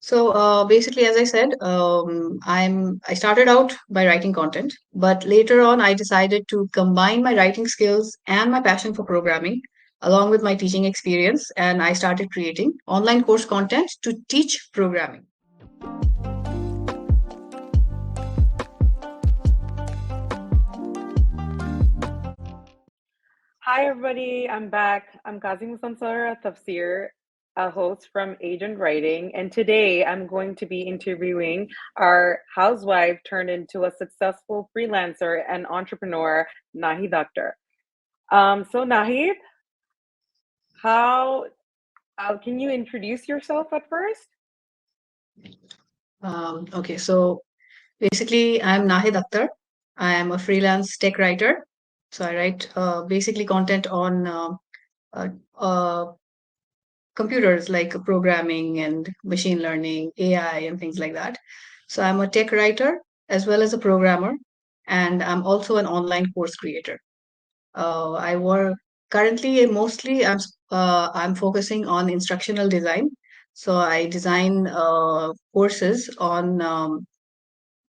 Basically, as I said, I started out by writing content, but later on I decided to combine my writing skills and my passion for programming along with my teaching experience, and I started creating online course content to teach programming. Hi, everybody. I'm back. I'm Kazi Musansara Tafsir, a host from Agent Writing. And today I'm going to be interviewing our housewife turned into a successful freelancer and entrepreneur, Nahid Akhtar. Nahid, how can you introduce yourself at first? Okay, so basically, I'm Nahid Akhtar. I am a freelance tech writer. So I write basically content on uh, uh, computers like programming and machine learning, AI, and things like that. So I'm a tech writer as well as a programmer, and I'm also an online course creator. I work currently mostly I'm focusing on instructional design. So I design courses on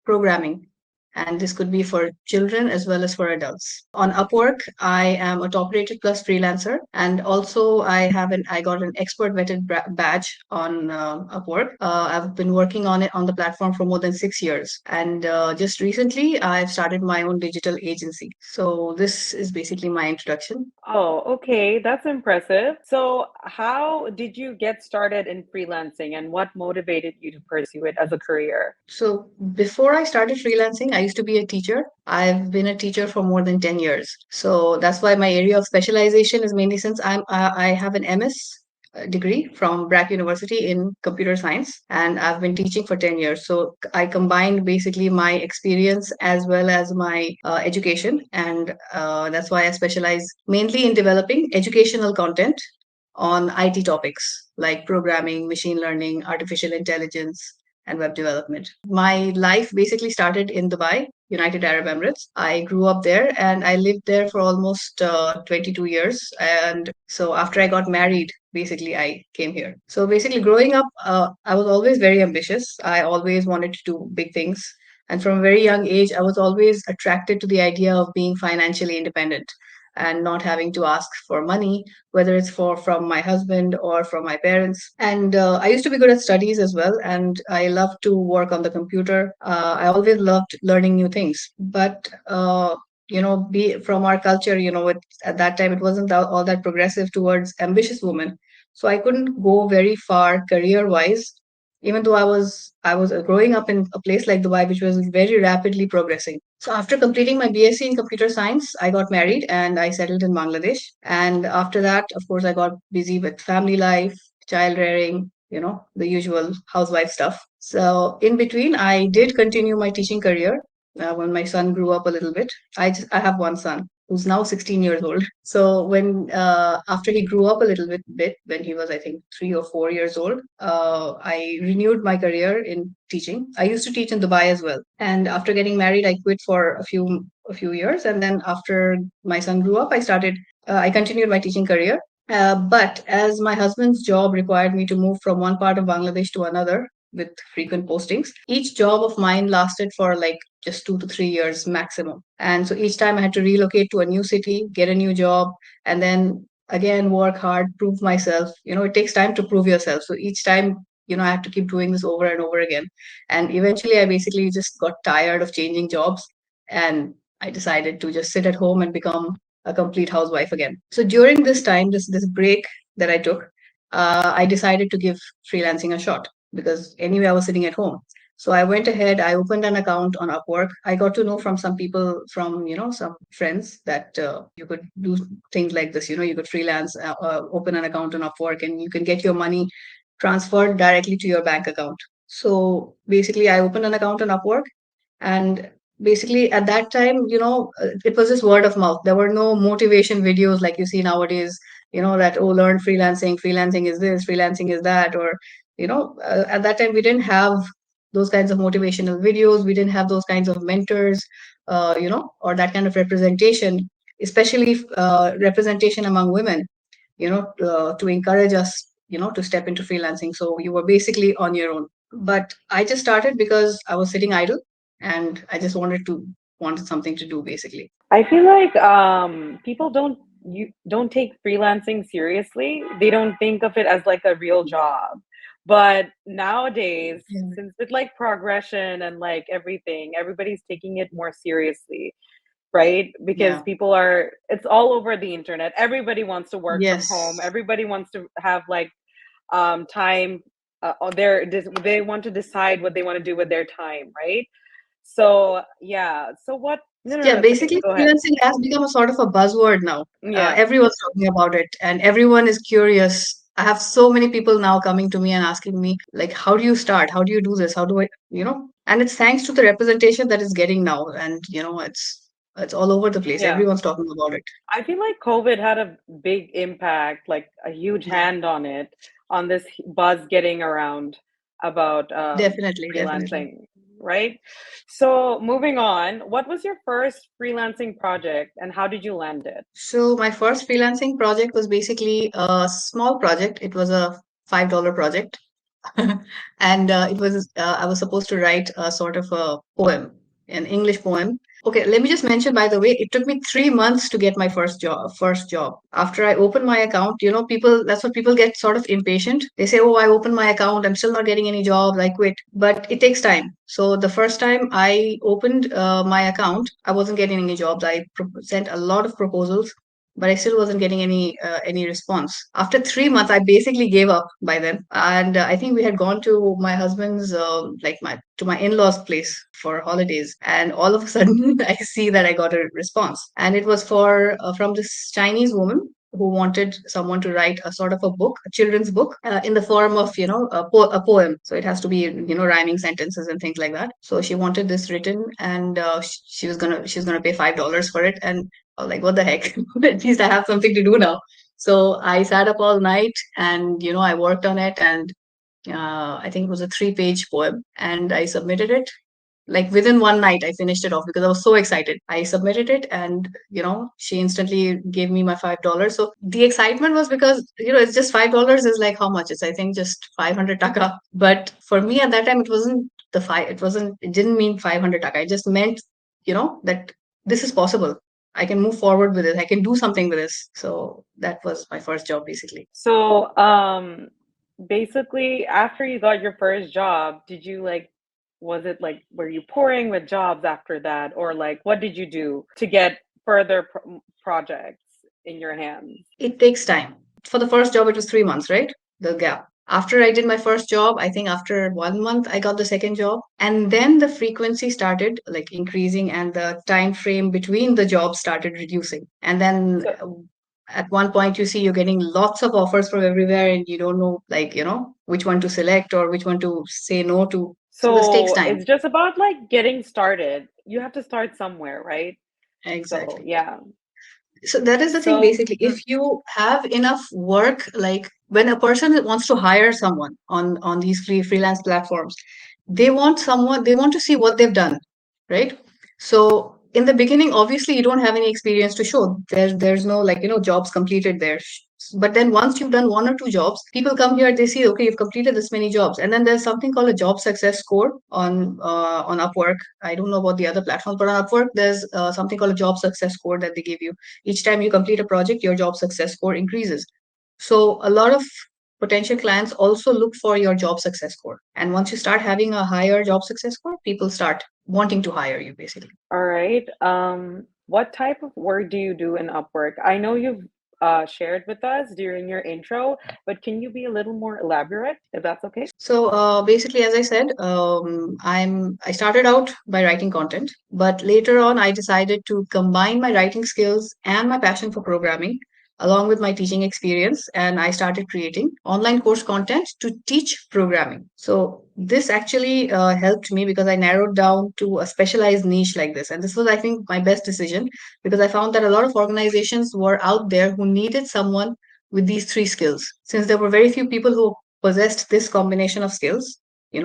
programming. And this could be for children as well as for adults. On Upwork, I am a top rated plus freelancer. And also I got an expert vetted badge on Upwork. I've been working on it on the platform for more than 6 years. And just recently, I've started my own digital agency. So this is basically my introduction. Oh, okay. That's impressive. So, how did you get started in freelancing and what motivated you to pursue it as a career? So before I started freelancing, I used to be a teacher. I've been a teacher for more than 10 years. So that's why my area of specialization is mainly since I have an MS degree from Brack University in computer science, and I've been teaching for 10 years. So I combined basically my experience as well as my education, and that's why I specialize mainly in developing educational content on IT topics like programming, machine learning, artificial intelligence, and web development. My life basically started in Dubai, United Arab Emirates. I grew up there and I lived there for almost 22 years. And so after I got married, basically I came here. So basically, growing up, I was always very ambitious. I always wanted to do big things. And from a very young age, I was always attracted to the idea of being financially independent and not having to ask for money, whether it's for from my husband or from my parents. And I used to be good at studies as well, and I love to work on the computer. I always loved learning new things, but be from our culture, at that time it wasn't all that progressive towards ambitious women, so I couldn't go very far career wise, even though I was growing up in a place like Dubai, which was very rapidly progressing. So after completing my BSc in computer science, I got married and I settled in Bangladesh. And after that, of course, I got busy with family life, child rearing, the usual housewife stuff. So in between, I did continue my teaching career when my son grew up a little bit. I have one son who's now 16 years old. So when after he grew up a little bit, when he was I think 3 or 4 years old, I renewed my career in teaching. I used to teach in Dubai as well, and after getting married, I quit for a few years, and then after my son grew up, I continued my teaching career. But as my husband's job required me to move from one part of Bangladesh to another with frequent postings, each job of mine lasted for like just 2 to 3 years maximum. And so each time I had to relocate to a new city, get a new job, and then again work hard, prove myself. It takes time to prove yourself. So each time, I have to keep doing this over and over again. And eventually, I basically just got tired of changing jobs, and I decided to just sit at home and become a complete housewife again. So during this time, this break that I took, I decided to give freelancing a shot because anyway, I was sitting at home. So I went ahead, I opened an account on Upwork. I got to know from some people, from, some friends that you could do things like this. You could freelance, open an account on Upwork, and you can get your money transferred directly to your bank account. So basically, I opened an account on Upwork, and basically at that time, it was just word of mouth. There were no motivation videos like you see nowadays, that, oh, learn freelancing is this, freelancing is that, or at that time we didn't have those kinds of motivational videos. We didn't have those kinds of mentors, or that kind of representation, especially representation among women, to encourage us, to step into freelancing. So you were basically on your own. But I just started because I was sitting idle and I just wanted something to do basically. I feel like people don't take freelancing seriously. They don't think of it as like a real job. But nowadays, Yeah. since with like progression and like everything, everybody's taking it more seriously, right? Because Yeah. people are, it's all over the internet. Everybody wants to work from home. Yes. Everybody wants to have like time on their, they want to decide what they want to do with their time, right? So yeah. So what? No, no, Yeah, no. It's okay. basically, Go ahead. freelancing has become a sort of a buzzword now. Yeah, Everyone's talking about it, and everyone is curious. I have so many people now coming to me and asking me, like, how do you start? How do you do this? How do I, And it's thanks to the representation that it's getting now, and it's all over the place. yeah. Everyone's talking about it. I feel like COVID had a big impact, like a huge Yeah, hand on it, on this buzz getting around about definitely, definitely. freelancing, right? So moving on, what was your first freelancing project and how did you land it? So my first freelancing project was basically a small project. It was a $5 project. And it was I was supposed to write a sort of a poem, an English poem. Okay, let me just mention, by the way, it took me 3 months to get my first job. First job. After I opened my account, people, that's what people get sort of impatient. They say, "Oh, I opened my account. I'm still not getting any jobs. I quit." But it takes time. So the first time I opened my account, I wasn't getting any jobs. I sent a lot of proposals, but I still wasn't getting any response. After 3 months, I basically gave up by then, and I think we had gone to my husband's like my to my in-laws' place for holidays, and all of a sudden, I see that I got a response, and it was for from this Chinese woman who wanted someone to write a sort of a book, a children's book, in the form of a poem. So it has to be rhyming sentences and things like that. So she wanted this written, and she was gonna pay $5 for it, and I was like, what the heck? At least I have something to do now. So I sat up all night and, I worked on it, and I think it was a 3-page poem, and I submitted it. Like within one night, I finished it off because I was so excited. I submitted it, and, she instantly gave me my $5. So the excitement was because, it's just $5 is like how much? It's, I think, just 500 taka. But for me at that time, it didn't mean 500 taka. It just meant, that this is possible. I can move forward with it. I can do something with this. So that was my first job, basically. So basically after you got your first job, did you like, was it like, were you pouring with jobs after that, or like what did you do to get further projects in your hands? It takes time. For the first job, it was 3 months, right? The gap. After I did my first job, I think after 1 month, I got the second job. And then the frequency started like increasing, and the time frame between the jobs started reducing. And then So at one point, you see you're getting lots of offers from everywhere, and you don't know, like, which one to select or which one to say no to. So this takes so time. it's just about like getting started. You have to start somewhere, right? So Exactly. yeah. So that is the thing, So basically. If you have enough work, like when a person wants to hire someone on these freelance platforms, they want to see what they've done, right? So in the beginning, obviously, you don't have any experience to show. There's no, like, jobs completed there. But then once you've done one or two jobs, people come here, they see, okay, you've completed this many jobs, and then there's something called a job success score on Upwork. I don't know about the other platforms, but on Upwork, there's something called a job success score that they give you. Each time you complete a project, your job success score increases. So a lot of potential clients also look for your job success score. And once you start having a higher job success score, people start wanting to hire you, basically. all right. What type of work do you do in Upwork? I know you've shared with us during your intro, but can you be a little more elaborate, if that's okay? So basically, as I said, I started out by writing content, but later on, I decided to combine my writing skills and my passion for programming, along with my teaching experience, and I started creating online course content to teach programming. So this actually helped me because I narrowed down to a specialized niche like this, and this was, I think, my best decision because I found that a lot of organizations were out there who needed someone with these three skills. Since there were very few people who possessed this combination of skills,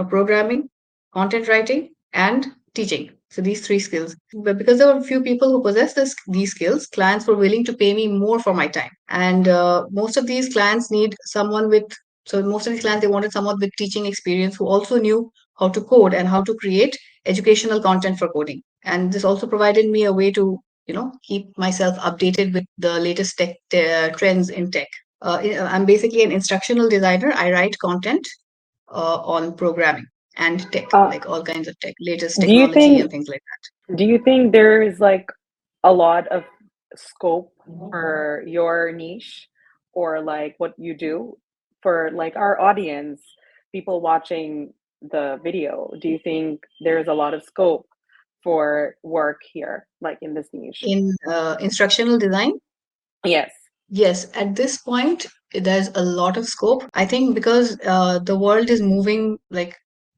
programming, content writing, and teaching. So these three skills. But because there were few people who possessed these skills, clients were willing to pay me more for my time. And most of these clients need someone with So most of these clients, they wanted someone with teaching experience who also knew how to code and how to create educational content for coding. And this also provided me a way to, keep myself updated with the latest tech trends in tech. I'm basically an instructional designer. I write content on programming and tech, Uh, like all kinds of tech, latest do you technology and think things like do you think there is like a lot of scope for your niche or like what you do for like our audience, people watching the video? Do you think there's a lot of scope for work here, like in this niche? in instructional design. Yes. Yes, at this point, there's a lot of scope. I think because the world is moving, like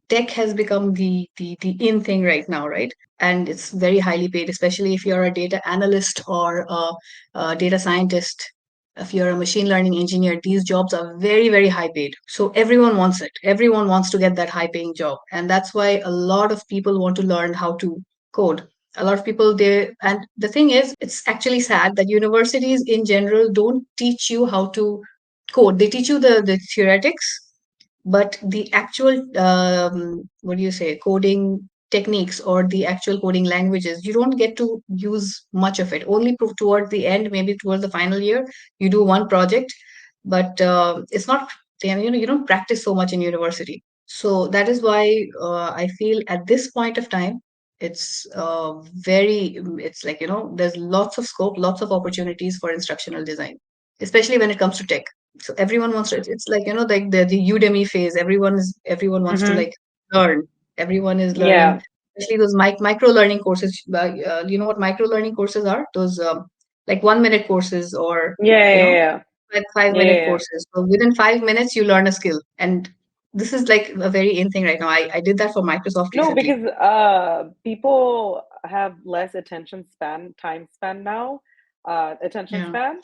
tech has become the in thing right now, right? And it's very highly paid, especially if you're a data analyst or a data scientist. If you're a machine learning engineer, these jobs are very, very high paid. So everyone wants it. Everyone wants to get that high paying job. And that's why a lot of people want to learn how to code. A lot of people, they, and the thing is, it's actually sad that universities in general don't teach you how to code. They teach you the theoretics, but the actual what do you say, coding techniques or the actual coding languages, you don't get to use much of it. Only towards the end, maybe towards the final year, you do one project, but it's not, you don't practice so much in university. So that is why I feel at this point of time, it's very, it's like, there's lots of scope, lots of opportunities for instructional design, especially when it comes to tech. So everyone wants to, it's like, like the Udemy phase. Everyone wants to Mm-hmm. like learn. Everyone is learning, Yeah. especially those micro learning courses. You know what micro learning courses are? Those like 1 minute courses, or Yeah. you know Yeah. five Yeah. minute Yeah. courses. So within 5 minutes, you learn a skill, and this is like a very in thing right now. I did that for Microsoft No, recently. because people have less attention span, time span now, attention Yeah, span.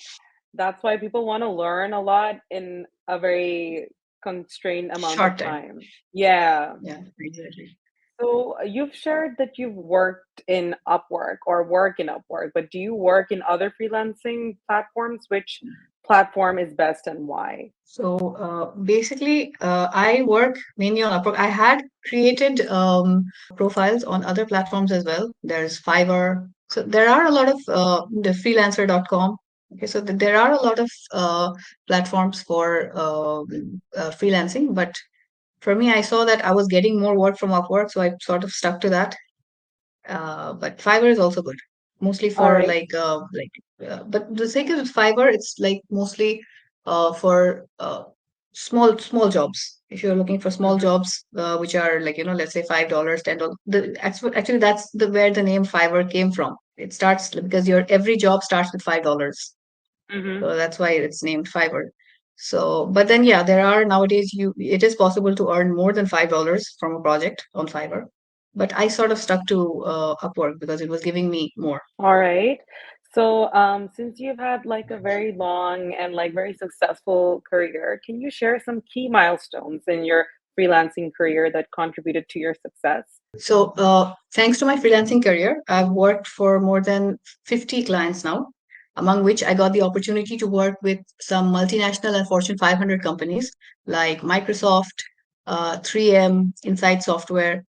That's why people want to learn a lot in a very constrained amount of short time. time. Yeah. Yeah, exactly. So you've shared that you've worked in Upwork or work in Upwork, but do you work in other freelancing platforms? Which platform is best and why? So basically, I work mainly on Upwork. I had created profiles on other platforms as well. There's Fiverr. So there are a lot of the freelancer.com. Okay, so there are a lot of platforms for freelancing. But for me, I saw that I was getting more work from Upwork, so I sort of stuck to that. But Fiverr is also good, mostly All for right. but the thing is with Fiverr, it's like mostly for small jobs. If you're looking for small Mm-hmm. jobs, which are like, let's say $5, $10. Actually, that's where the name Fiverr came from. It starts because your every job starts with $5. Mm-hmm. So that's why it's named Fiverr. So, but then yeah, there are nowadays, it is possible to earn more than $5 from a project on Fiverr. But I sort of stuck to Upwork because it was giving me more. All right. So, since you've had like a very long and like very successful career, can you share some key milestones in your freelancing career that contributed to your success? So, thanks to my freelancing career, I've worked for more than 50 clients now, among which I got the opportunity to work with some multinational and Fortune 500 companies like Microsoft, 3M, Insight Software.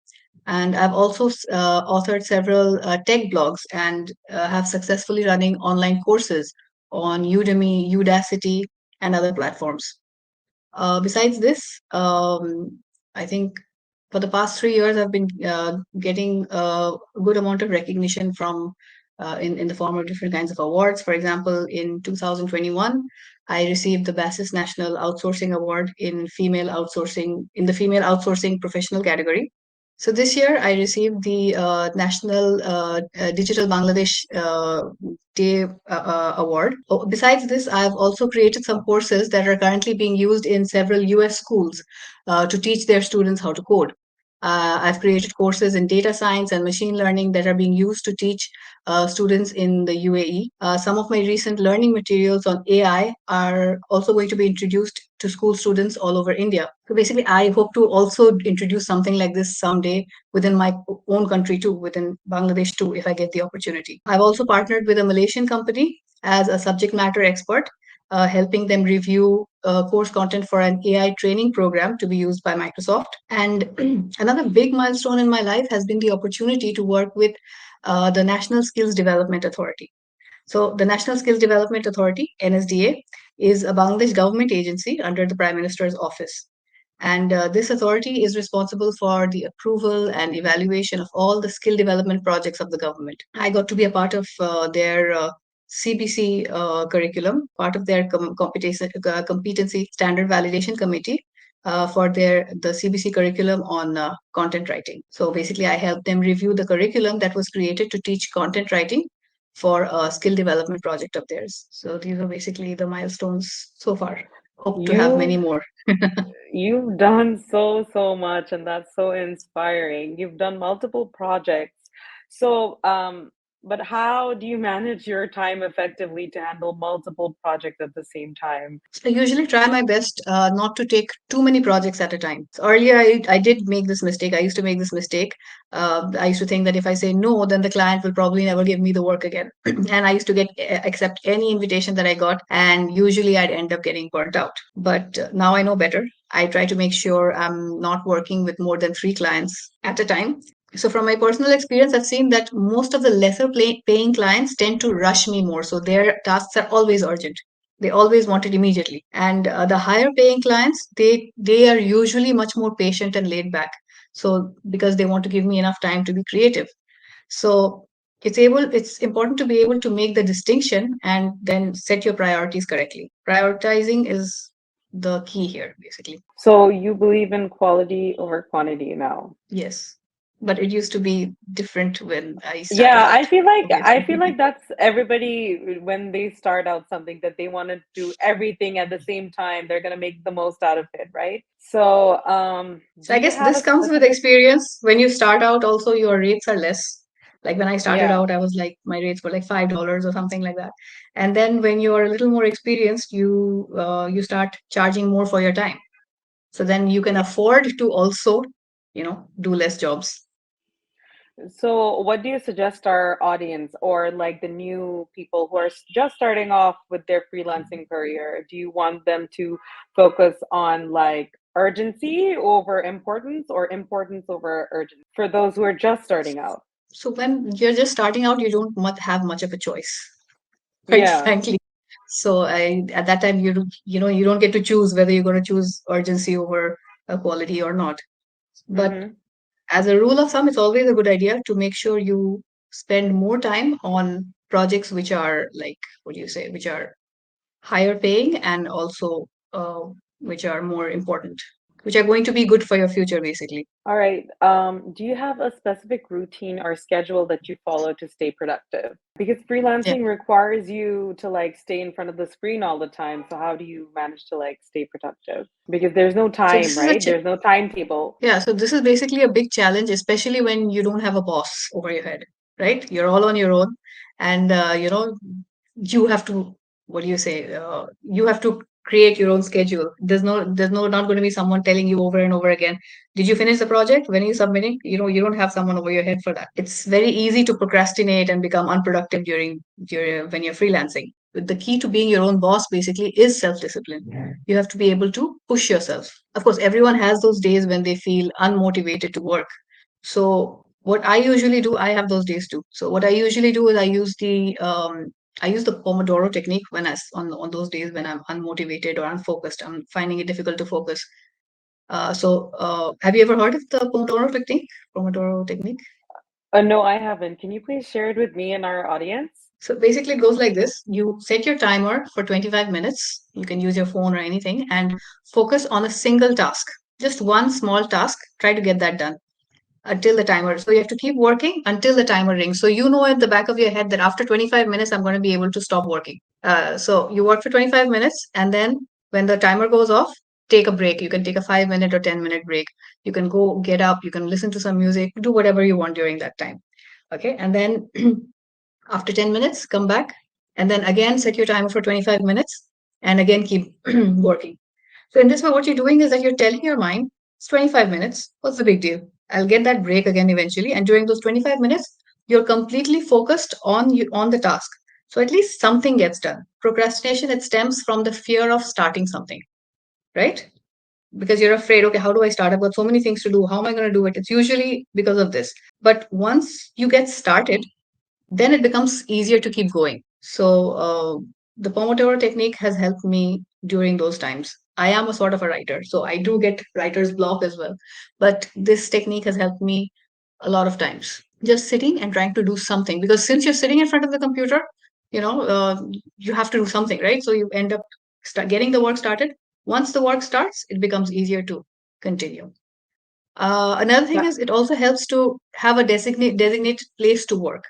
And I've also authored several tech blogs and have successfully running online courses on Udemy, Udacity, and other platforms. Besides this, I think for the past 3 years, I've been getting a good amount of recognition from in the form of different kinds of awards. For example, in 2021, I received the BASIS National Outsourcing Award in the Female Outsourcing Professional category. So this year, I received the National Digital Bangladesh Day Award. Oh, besides this, I've also created some courses that are currently being used in several US schools to teach their students how to code. I've created courses in data science and machine learning that are being used to teach students in the UAE. Some of my recent learning materials on AI are also going to be introduced to school students all over India. So basically, I hope to also introduce something like this someday within my own country too, within Bangladesh too, if I get the opportunity. I've also partnered with a Malaysian company as a subject matter expert, helping them review course content for an AI training program to be used by Microsoft. And another big milestone in my life has been the opportunity to work with the National Skills Development Authority. So, the National Skills Development Authority, NSDA, is a Bangladesh government agency under the Prime Minister's office. And this authority is responsible for the approval and evaluation of all the skill development projects of the government. I got to be a part of their CBC curriculum, part of their competency standard validation committee for the CBC curriculum on content writing. So basically, I helped them review the curriculum that was created to teach content writing for a skill development project of theirs. So these are basically the milestones so far. Hope to have many You've more. you've done so much, and that's so inspiring. You've done multiple projects. So, but how do you manage your time effectively to handle multiple projects at the same time? I usually try my best not to take too many projects at a time. So earlier, I did make this mistake. I used to make this mistake. I used to think that if I say no, then the client will probably never give me the work again. And I used to accept any invitation that I got, and usually I'd end up getting burnt out. But now I know better. I try to make sure I'm not working with more than three clients at a time. So, from my personal experience, I've seen that most of the paying clients tend to rush me more. So, their tasks are always urgent. They always want it immediately. And the higher paying clients, they are usually much more patient and laid back. So, because they want to give me enough time to be creative. So, it's important to be able to make the distinction and then set your priorities correctly. Prioritizing is the key here, basically. So you believe in quality over quantity now? Yes. But it used to be different when I started Yeah, out, I obviously. feel like that's everybody when they start out something that they want to do everything at the same time, they're gonna make the most out of it, right? So, So do I you guess have this a comes with specific? experience. When you start out, also your rates are less. Like when I started Yeah. out, I was like my rates were like $5 or something like that. And then when you are a little more experienced, you start charging more for your time. So then you can Yeah. afford to also, do less jobs. So, what do you suggest our audience or like the new people who are just starting off with their freelancing career? Do you want them to focus on like urgency over importance or importance over urgency for those who are just starting out? So when you're just starting out, you don't have much of a choice, quite Yeah. frankly. So at that time you don't get to choose whether you're going to choose urgency over quality or not. But Mm-hmm. as a rule of thumb, it's always a good idea to make sure you spend more time on projects which are like, what do you say, which are higher paying and also which are more important, which are going to be good for your future, basically. All right. Do you have a specific routine or schedule that you follow to stay productive? Because Yeah. freelancing requires you to like stay in front of the screen all the time. So how do you manage to like stay productive? Because there's no So time, this is a right? There's no timetable. yeah. So this is basically a big challenge, especially when you don't have a boss over your head, right? You're all on your own, and you have to, what do you say, you have to create your own schedule. There's no not going to be someone telling you over and over again, did you finish the project, when are you submitting? You don't have someone over your head for that. It's very easy to procrastinate and become unproductive when you're freelancing. But the key to being your own boss basically is self-discipline. You have to be able to push yourself. Of course, everyone has those days when they feel unmotivated to work. So what I usually do, I have those days too. So what I usually do is I use the Pomodoro technique when on those days when I'm unmotivated or unfocused. I'm finding it difficult to focus. Have you ever heard of the Pomodoro technique? Pomodoro technique. No, I haven't. Can you please share it with me and our audience? So basically, it goes like this: you set your timer for 25 minutes. You can use your phone or anything, and focus on a single task, just one small task. Try to get that done until the timer. So you have to keep working until the timer rings. So you know at the back of your head that after 25 minutes, I'm going to be able to stop working. So you work for 25 minutes, and then when the timer goes off, take a break. You can take a 5 minute or 10-minute break. You can go get up. You can listen to some music. Do whatever you want during that time. Okay, and then after 10 minutes, come back, and then again set your timer for 25 minutes, and again keep working. So in this way, what you're doing is that you're telling your mind, it's 25 minutes. What's the big deal? I'll get that break again eventually. And during those 25 minutes, you're completely focused on the task. So at least something gets done. Procrastination, it stems from the fear of starting something, right? Because you're afraid, okay, how do I start? I've got so many things to do. How am I going to do it? It's usually because of this. But once you get started, then it becomes easier to keep going. So the Pomodoro technique has helped me during those times. I am a sort of a writer, so I do get writer's block as well. But this technique has helped me a lot of times. Just sitting and trying to do something, because since you're sitting in front of the computer, you know, you have to do something, right? So you end up getting the work started. Once the work starts, it becomes easier to continue. Another thing That, is it also helps to have a designated place to work.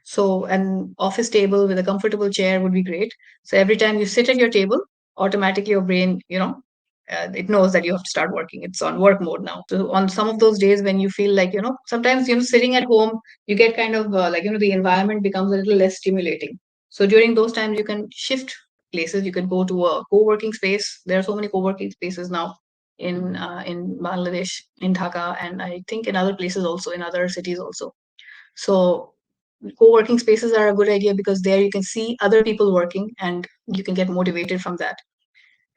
So an office table with a comfortable chair would be great. So every time you sit at your table, automatically your brain, it knows that you have to start working. It's on work mode now. So on some of those days when you feel like, sometimes, sitting at home, you get kind of the environment becomes a little less stimulating. So during those times, you can shift places. You can go to a co-working space. There are so many co-working spaces now in Bangladesh, in Dhaka, and I think in other places also, in other cities also. So co-working spaces are a good idea because there you can see other people working and you can get motivated from that.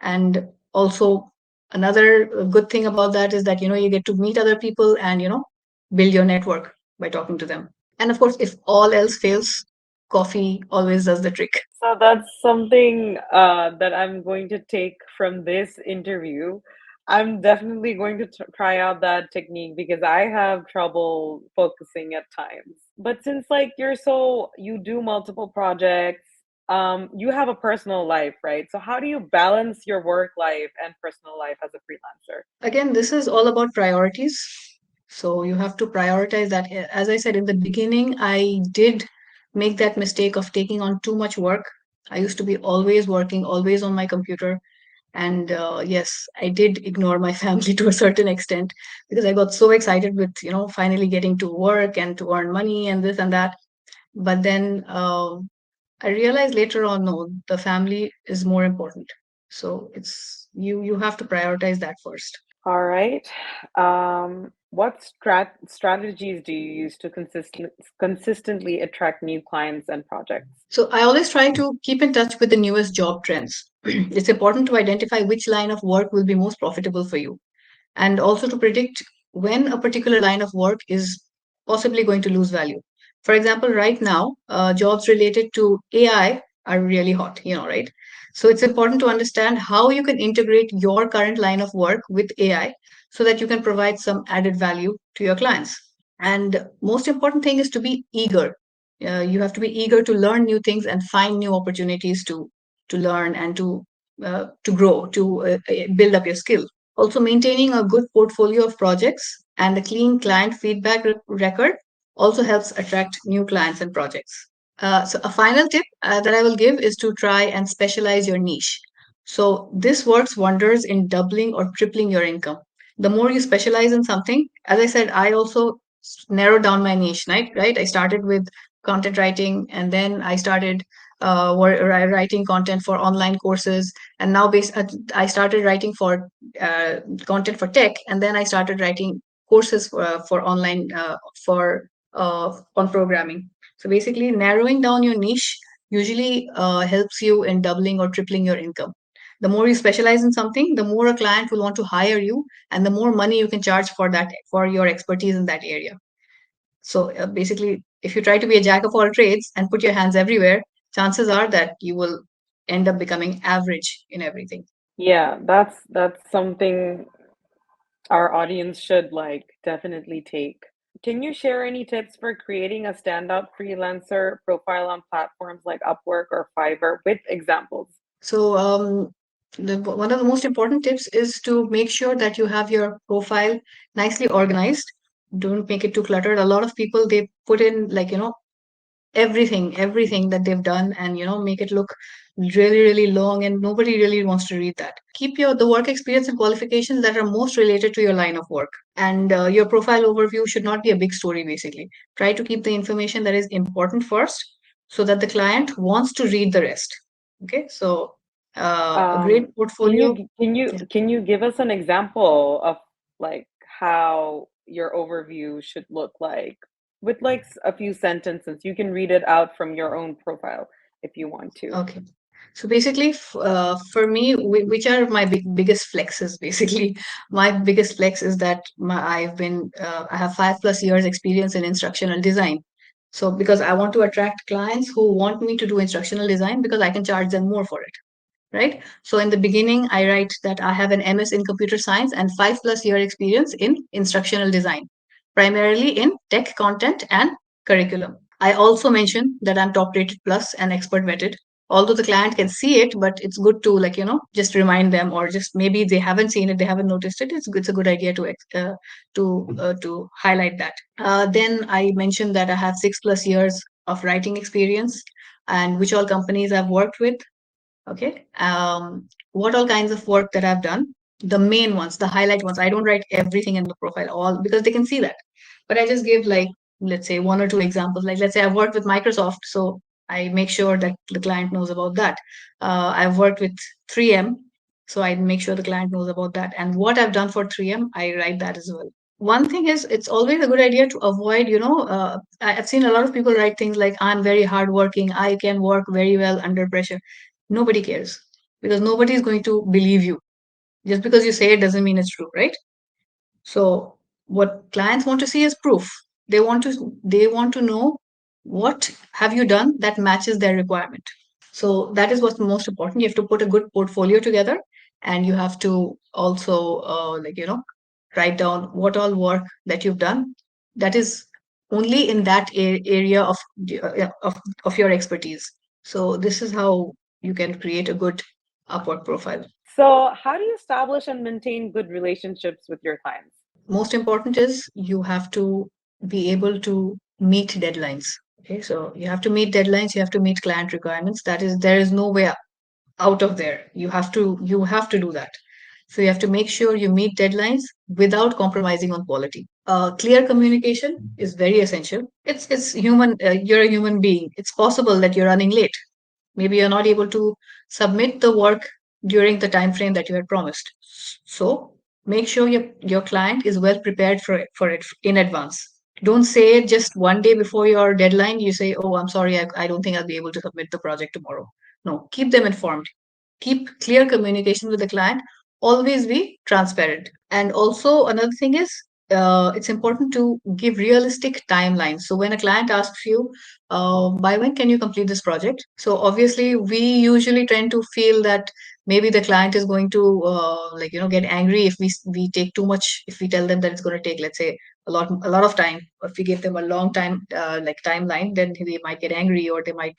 And also another good thing about that is that you get to meet other people and build your network by talking to them. And of course, if all else fails, coffee always does the trick. so that's something that I'm going to take from this interview. I'm definitely going to try out that technique because I have trouble focusing at times. But since like you do multiple projects, you have a personal life, right? So how do you balance your work life and personal life as a freelancer? Again, this is all about priorities. So you have to prioritize that. As I said in the beginning, I did make that mistake of taking on too much work. I used to be always working, always on my computer. And yes, I did ignore my family to a certain extent because I got so excited with, finally getting to work and to earn money and this and that. But then I realized later on, no, the family is more important. So it's you have to prioritize that first. All right. What strategies do you use to consistently attract new clients and projects? So I always try to keep in touch with the newest job trends. It's important to identify which line of work will be most profitable for you, and also to predict when a particular line of work is possibly going to lose value. For example, right now, jobs related to AI are really hot, right? So it's important to understand how you can integrate your current line of work with AI so that you can provide some added value to your clients. And most important thing is to be eager. You have to be eager to learn new things and find new opportunities to learn and to grow, to build up your skill. Also, maintaining a good portfolio of projects and a clean client feedback record also helps attract new clients and projects. So, a final tip that I will give is to try and specialize your niche. So, this works wonders in doubling or tripling your income. The more you specialize in something, as I said, I also narrowed down my niche, right? Right? I started with content writing and then I started writing content for online courses. And now I started writing for uh, content for tech, and then I started writing courses for online on programming. So basically, narrowing down your niche usually helps you in doubling or tripling your income. The more you specialize in something, the more a client will want to hire you, and the more money you can charge for your expertise in that area. So basically, if you try to be a jack of all trades and put your hands everywhere, chances are that you will end up becoming average in everything. Yeah, that's something our audience should like definitely take. Can you share any tips for creating a standout freelancer profile on platforms like Upwork or Fiverr with examples? So, one of the most important tips is to make sure that you have your profile nicely organized. Don't make it too cluttered. A lot of people, they put in, like, everything that they've done, and make it look really, really long, and nobody really wants to read that. Keep the work experience and qualifications that are most related to your line of work. And your profile overview should not be a big story, basically. Try to keep the information that is important first so that the client wants to read the rest. Okay, so a great Can portfolio. you give us an example of like how your overview should look like with like a few sentences? You can read it out from your own profile if you want to. Okay. So basically, for me, which are my biggest flexes? Basically, my biggest flex is that I have 5+ years experience in instructional design. So because I want to attract clients who want me to do instructional design because I can charge them more for it, right? So in the beginning, I write that I have an MS in computer science and 5+ year experience in instructional design, primarily in tech content and curriculum. I also mention that I'm top rated plus and expert vetted. Although the client can see it, but it's good to just remind them, or just maybe they haven't seen it, they haven't noticed it. It's a good idea to highlight that. Then I mentioned that I have 6+ years of writing experience and which all companies I've worked with. Okay. What all kinds of work that I've done? The main ones, the highlight ones. I don't write everything in the profile, all because they can see that. But I just give, like, let's say, one or two examples. Like, let's say I've worked with Microsoft, so I make sure that the client knows about that. I've worked with 3M, so I make sure the client knows about that. And what I've done for 3M, I write that as well. One thing is, it's always a good idea to avoid, I've seen a lot of people write things like, I'm very hardworking, I can work very well under pressure. Nobody cares because nobody is going to believe you. Just because you say it doesn't mean it's true, right? So what clients want to see is proof. They want to know what have you done that matches their requirement. So that is what's most important. You have to put a good portfolio together, and you have to also write down what all work that you've done that is only in that area of your expertise. So this is how you can create a good Upwork profile. So, how do you establish and maintain good relationships with your clients? Most important is you have to be able to meet deadlines. Okay, so you have to meet deadlines, you have to meet client requirements. That is, there is no way out of there. You have to do that. So you have to make sure you meet deadlines without compromising on quality. Clear communication is very essential. It's human. You're a human being. It's possible that you're running late. Maybe you're not able to submit the work during the time frame that you had promised. So make sure your client is well prepared for it in advance. Don't say it just one day before your deadline. You say, oh, I'm sorry, I don't think I'll be able to submit the project tomorrow. No, keep them informed. Keep clear communication with the client. Always be transparent. And also, another thing is, it's important to give realistic timelines. So when a client asks you, by when can you complete this project? So obviously, we usually tend to feel that maybe the client is going to get angry if we take too much, if we tell them that it's going to take, let's say, a lot of time. Or if we give them a long time timeline, then they might get angry, or they might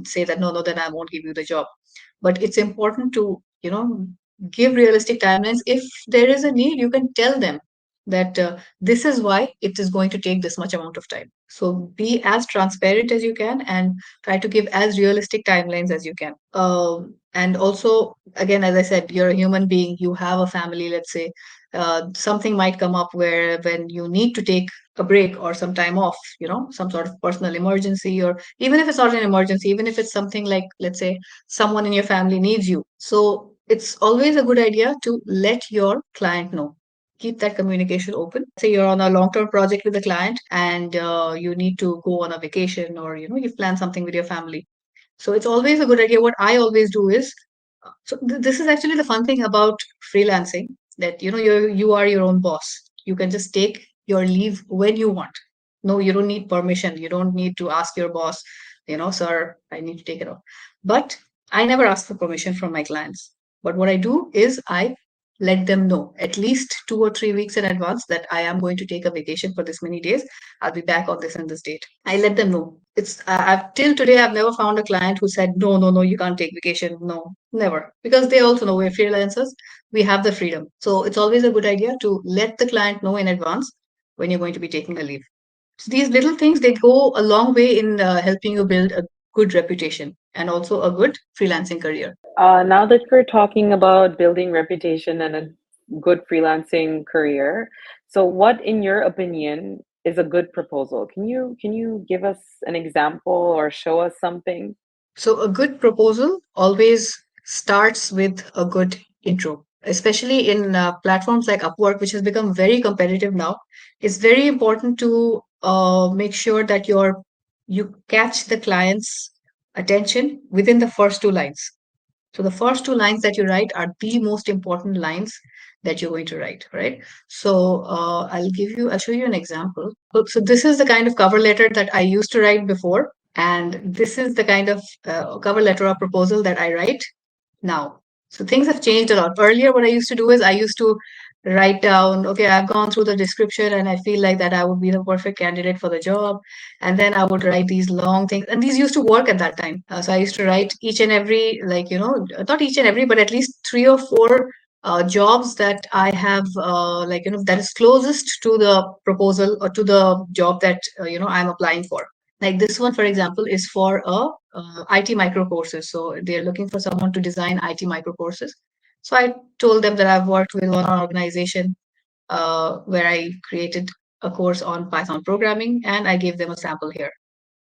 say that, no, no, then I won't give you the job. But it's important to give realistic timelines. If there is a need, you can tell them that this is why it is going to take this much amount of time. So be as transparent as you can and try to give as realistic timelines as you can. And also, again, as I said, you're a human being, you have a family, let's say. Something might come up where when you need to take a break or some time off, some sort of personal emergency, or even if it's not an emergency, even if it's something like, let's say, someone in your family needs you. So it's always a good idea to let your client know. Keep that communication open. Say you're on a long-term project with a client, and you need to go on a vacation, or you've planned something with your family. So it's always a good idea. What I always do is, this is actually the fun thing about freelancing, that you are your own boss. You can just take your leave when you want. No, you don't need permission. You don't need to ask your boss, sir, I need to take it off. But I never ask for permission from my clients. But what I do is I let them know at least 2 or 3 weeks in advance that I am going to take a vacation for this many days. I'll be back on this and this date. I let them know. I've till today I've never found a client who said, no, no, no, you can't take vacation. No, never, because they also know we're freelancers. We have the freedom. So it's always a good idea to let the client know in advance when you're going to be taking a leave. So these little things, they go a long way in helping you build a good reputation and also a good freelancing career. Now that we're talking about building reputation and a good freelancing career, so what, in your opinion, is a good proposal? Can you give us an example or show us something? So a good proposal always starts with a good intro, especially in platforms like Upwork, which has become very competitive now. It's very important to make sure that you catch the clients attention within the first two lines. So the first two lines that you write are the most important lines that you're going to write, right? So I'll show you an example. So this is the kind of cover letter that I used to write before, and this is the kind of cover letter or proposal that I write now. So things have changed a lot. Earlier, what I used to do is I used to write down, okay, I've gone through the description and I feel like that I would be the perfect candidate for the job. And then I would write these long things. And these used to work at that time. So I used to write each and every, like, not each and every, but at least three or four jobs that I have, that is closest to the proposal or to the job that, I'm applying for. Like this one, for example, is for a IT micro courses. So they're looking for someone to design IT micro courses. So I told them that I've worked with one organization where I created a course on Python programming, and I gave them a sample here.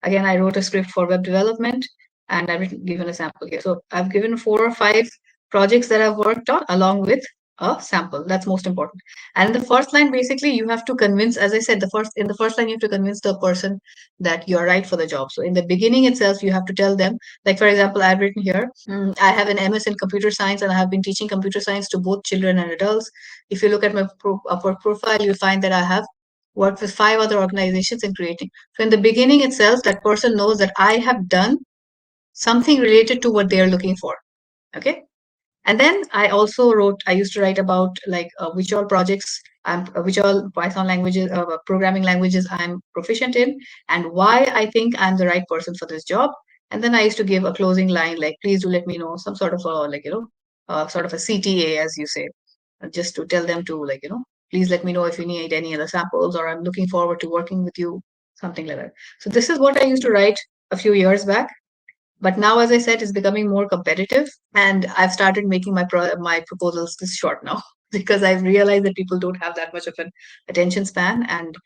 Again, I wrote a script for web development, and given a sample here. So I've given 4 or 5 projects that I've worked on along with a sample. That's most important. And in the first line, basically, you have to convince, as I said, in the first line, you have to convince the person that you're right for the job. So in the beginning itself, you have to tell them, like for example, I've written here, I have an MS in computer science, and I have been teaching computer science to both children and adults. If you look at my Upwork profile, you'll find that I have worked with 5 other organizations in creating. So in the beginning itself, that person knows that I have done something related to what they are looking for. Okay. And then I used to write about like which all projects which all Python languages, programming languages I'm proficient in, and why I think I'm the right person for this job. And then I used to give a closing line like, please do let me know, some sort of a, sort of a CTA, as you say, just to tell them to, please let me know if you need any other samples, or I'm looking forward to working with you, something like that. So this is what I used to write a few years back. But now, as I said, it's becoming more competitive, and I've started making my proposals this short now because I've realized that people don't have that much of an attention span. And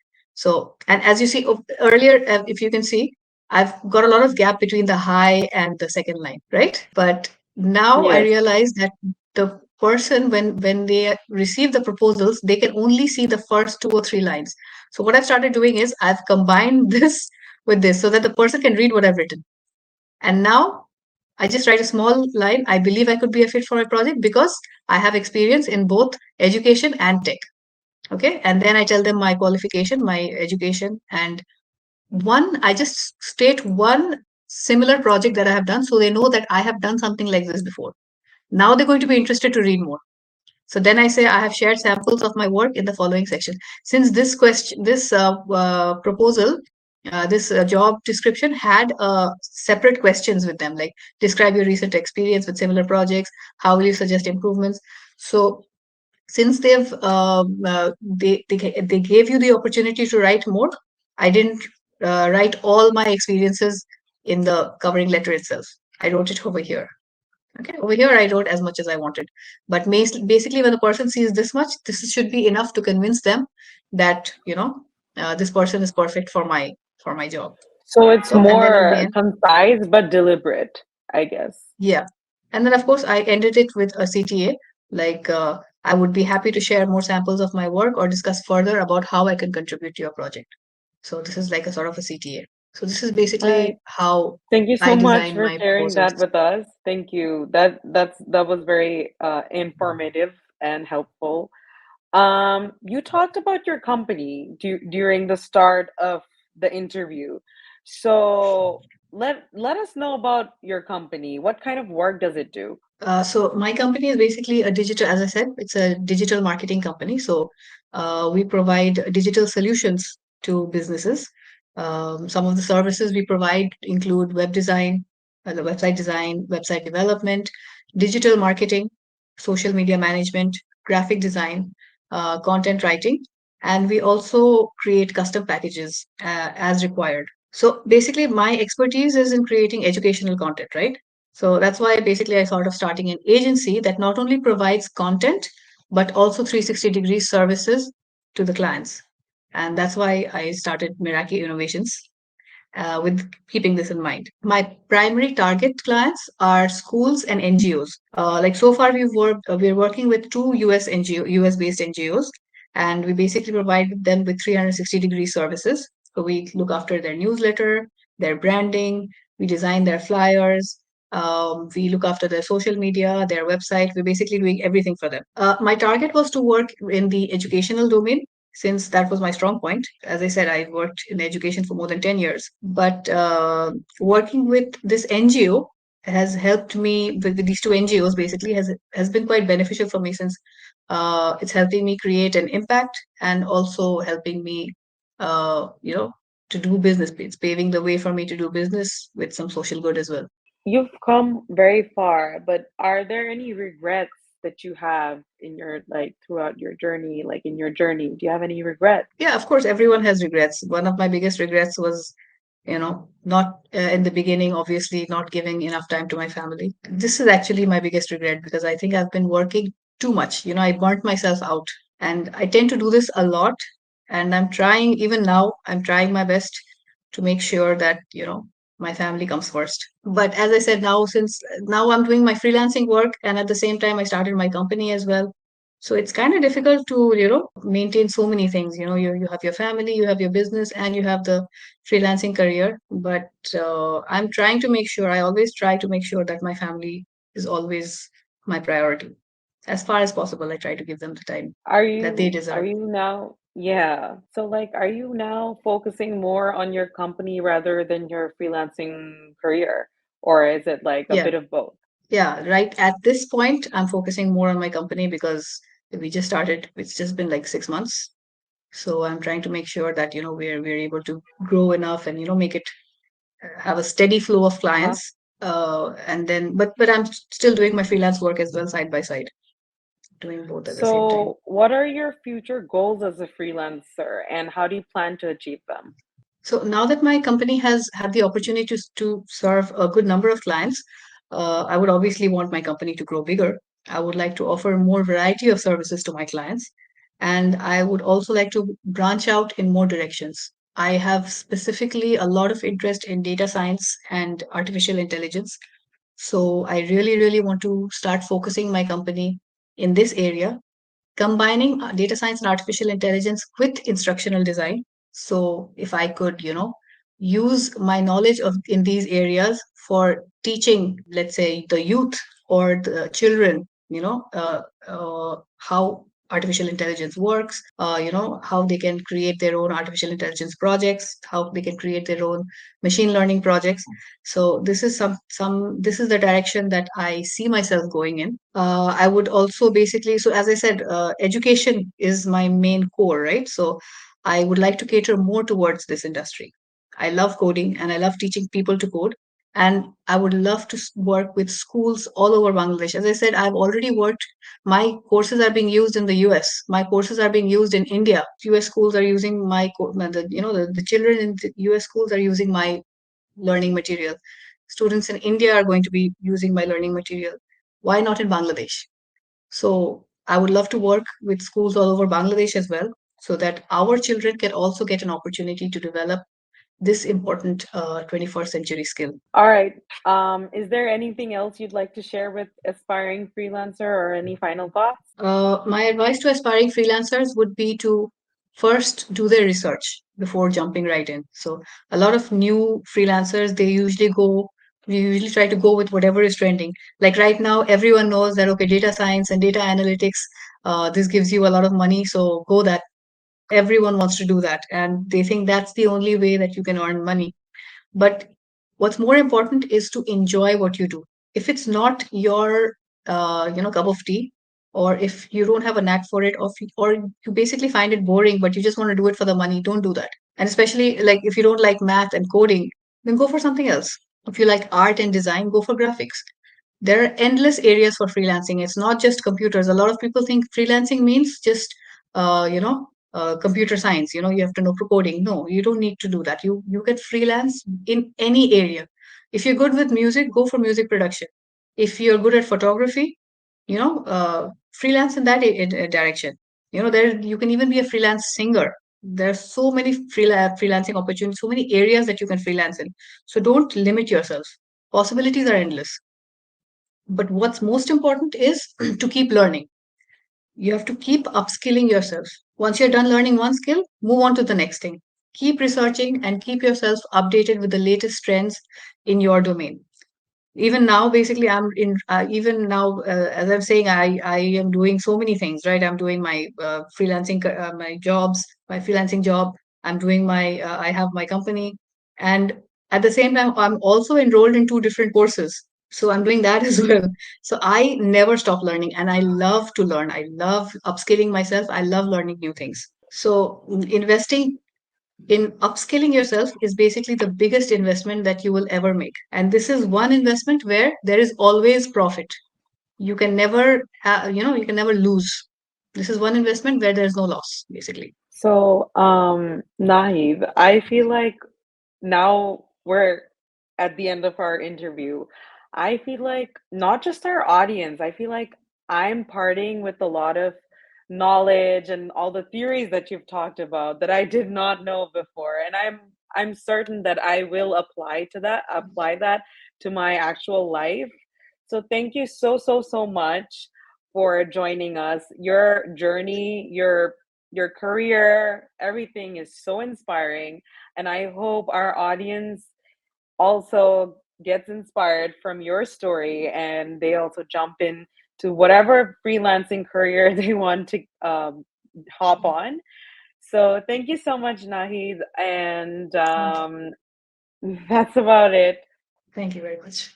as you see earlier, if you can see, I've got a lot of gap between the high and the second line, right? But now I Yes. realize that the person, when they receive the proposals, they can only see the first 2 or 3 lines. So what I've started doing is I've combined this with this so that the person can read what I've written. And now I just write a small line. I believe I could be a fit for a project because I have experience in both education and tech. Okay. And then I tell them my qualification, my education, and I just state one similar project that I have done so they know that I have done something like this before. Now they're going to be interested to read more. So then I say I have shared samples of my work in the following section. Since this proposal, this job description had separate questions with them, like describe your recent experience with similar projects. How will you suggest improvements? So since they gave you the opportunity to write more, I didn't write all my experiences in the covering letter itself. I wrote it over here. Okay, over here I wrote as much as I wanted. But basically, when the person sees this much, this should be enough to convince them that this person is perfect for my job. So it's So and then at the more end, concise but deliberate, I guess. yeah, and then of course I ended it with a CTA. Like I would be happy to share more samples of my work or discuss further about how I can contribute to your project. So this is like a sort of a CTA. So this is All right. basically how Thank you I so much design for my sharing proposals. that with us. Thank you. That was very informative and helpful. You talked about your company during the start of the interview. So let us know about your company. What kind of work does it do? So my company is basically a digital, as I said, it's a digital marketing company. So we provide digital solutions to businesses. Some of the services we provide include web design, the website design, website development, digital marketing, social media management, graphic design, content writing, and we also create custom packages as required. So basically, my expertise is in creating educational content, right? So that's why basically I sort of starting an agency that not only provides content, but also 360 degree services to the clients. And that's why I started Meraki Innovations with keeping this in mind. My primary target clients are schools and NGOs. Like so far, we're working with 2 US US based NGOs, and we basically provide them with 360-degree services. So we look after their newsletter, their branding, We design their flyers. We look after their social media, their website. We're basically doing everything for them. My target was to work in the educational domain since that was my strong point. As I said, I worked in education for more than 10 years. But working with this NGO has helped me with these two NGOs basically has been quite beneficial for me since it's helping me create an impact and also helping me, you know, to do business. It's paving the way for me to do business with some social good as well. You've come very far, but are there any regrets that you have in your like throughout your journey, like in your journey? Do you have any regrets? Yeah, of course, everyone has regrets. One of my biggest regrets was, not in the beginning, obviously, not giving enough time to my family. This is actually my biggest regret because I think I've been working too much. I burnt myself out. And I tend to do this a lot. And I'm trying, even now, I'm trying my best to make sure that, my family comes first. But as I said, now, since now I'm doing my freelancing work and at the same time, I started my company as well. So it's kind of difficult to, maintain so many things. You have your family, you have your business, and you have the freelancing career. But I'm trying to make sure, I always try to make sure that my family is always my priority. As far as possible, I try to give them the time that they Are deserve. you now, yeah. So like are you now focusing more on your company rather than your freelancing career? Or is it like a Yeah. bit of both? Yeah. Right. At this point, I'm focusing more on my company because we just started, it's just been like 6 months. So I'm trying to make sure that, we're able to grow enough and, make it have a steady flow of Uh-huh. clients. And then, but I'm still doing my freelance work as well, side by side, doing both at the same time. So what are your future goals as a freelancer and how do you plan to achieve them? So now that my company has had the opportunity to serve a good number of clients, I would obviously want my company to grow bigger. I would like to offer more variety of services to my clients. And I would also like to branch out in more directions. I have specifically a lot of interest in data science and artificial intelligence. So I really, really want to start focusing my company in this area, combining data science and artificial intelligence with instructional design. So if I could, use my knowledge of in these areas for teaching, let's say, the youth or the children, how artificial intelligence works, how they can create their own artificial intelligence projects, how they can create their own machine learning projects. So this is this is the direction that I see myself going in. I would also basically, so as I said, education is my main core, right? So I would like to cater more towards this industry. I love coding and I love teaching people to code. And I would love to work with schools all over Bangladesh. As I said, I've already worked. My courses are being used in the US. My courses are being used in India. US schools are using the children in the US schools are using my learning material. Students in India are going to be using my learning material. Why not in Bangladesh? So I would love to work with schools all over Bangladesh as well, so that our children can also get an opportunity to develop this important 21st century skill. All right. Is there anything else you'd like to share with aspiring freelancer or any final thoughts? My advice to aspiring freelancers would be to first do their research before jumping right in. So a lot of new freelancers, we usually try to go with whatever is trending. Like right now, everyone knows that, okay, data science and data analytics, this gives you a lot of money. So go that. Everyone wants to do that. And they think that's the only way that you can earn money. But what's more important is to enjoy what you do. If it's not your, cup of tea, or if you don't have a knack for it, or you basically find it boring, but you just want to do it for the money, don't do that. And especially like if you don't like math and coding, then go for something else. If you like art and design, go for graphics. There are endless areas for freelancing. It's not just computers. A lot of people think freelancing means just, computer science. You have to know coding. No, you don't need to do that. You can freelance in any area. If you're good with music, go for music production. If you're good at photography, freelance in that direction. There you can even be a freelance singer. There are so many freelancing opportunities, so many areas that you can freelance in. So don't limit yourself. Possibilities are endless. But what's most important is to keep learning. You have to keep upskilling yourself. Once you're done learning one skill, move on to the next thing. Keep researching and keep yourself updated with the latest trends in your domain. Even now, basically, I'm in even now, as I'm saying, I am doing so many things, right? I'm doing my my jobs, my freelancing job. I'm doing my I have my company, and at the same time I'm also enrolled in two different courses, so I'm doing that as well. So I never stop learning, and I love to learn. I love upskilling myself. I love learning new things. So investing in upskilling yourself is basically the biggest investment that you will ever make. And this is one investment where there is always profit. You can never, you can never lose. This is one investment where there's no loss, basically. So, Nahid, I feel like now we're at the end of our interview. I feel like not just our audience, I feel like I'm parting with a lot of knowledge and all the theories that you've talked about that I did not know before. And I'm certain that I will apply that to my actual life. So thank you so much for joining us. Your journey, your career, everything is so inspiring. And I hope our audience also gets inspired from your story and they also jump in to whatever freelancing career they want to hop on. So thank you so much, Nahid. And Thank you. that's about it. Thank you very much.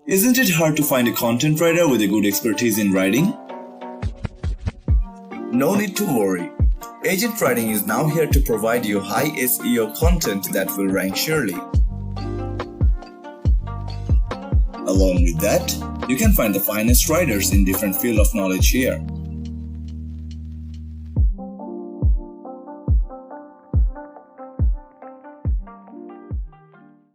Isn't it hard to find a content writer with a good expertise in writing? No need to worry. Agent Writing is now here to provide you high SEO content that will rank surely. Along with that, you can find the finest writers in different fields of knowledge here.